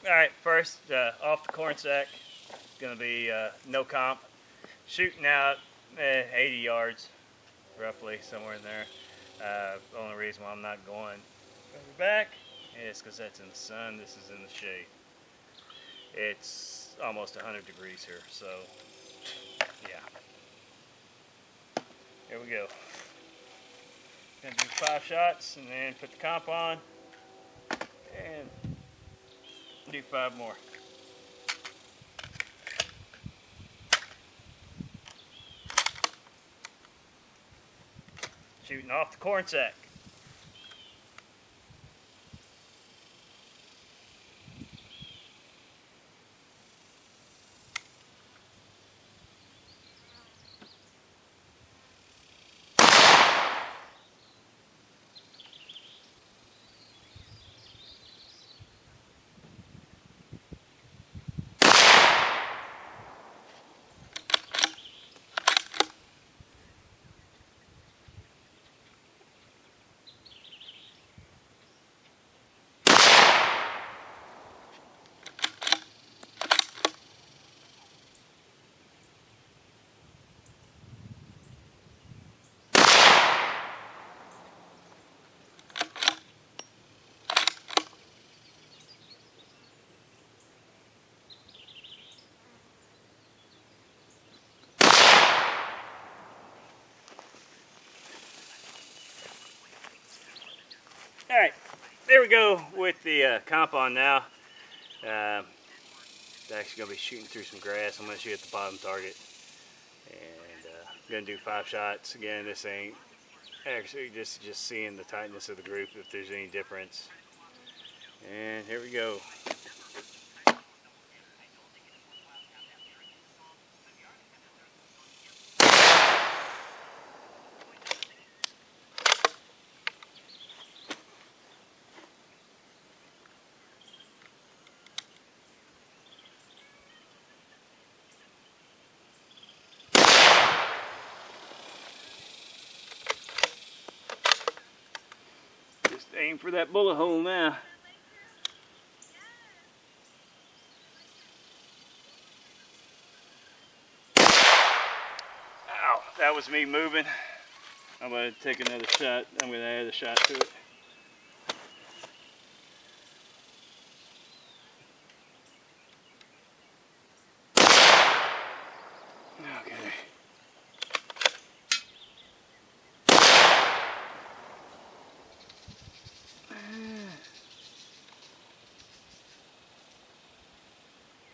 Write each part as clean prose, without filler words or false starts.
Alright, first off the corn sack, going to be no comp. Shooting out 80 yards, roughly, somewhere in there. The only reason why I'm not going further back is because that's in the sun, this is in the shade. It's almost 100 degrees here, so yeah. Here we go. Gonna do 5 shots and then put the comp on and do 5 more. Shooting off the corn sack. Alright, there we go with the comp on now. It's actually going to be shooting through some grass. I'm going to shoot at the bottom target. And I'm going to do 5 shots. Again, this ain't actually just seeing the tightness of the group, if there's any difference. And here we go. Aim for that bullet hole now. Ow, that was me moving. I'm going to take another shot. I'm going to add a shot to it. Okay.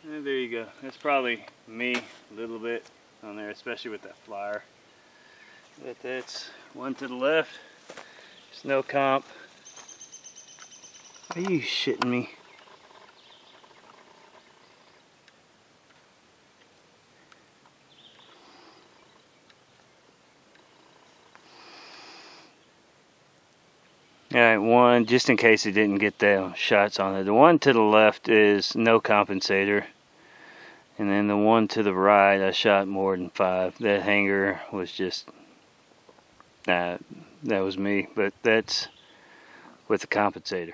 And there you go. That's probably me a little bit on there, especially with that flyer. But that's one to the left. There's no comp. Are you shitting me? Alright, one, just in case it didn't get the shots on it. The one to the left is no compensator. And then the one to the right, I shot more than 5. That hanger was just, that was me. But that's with the compensator.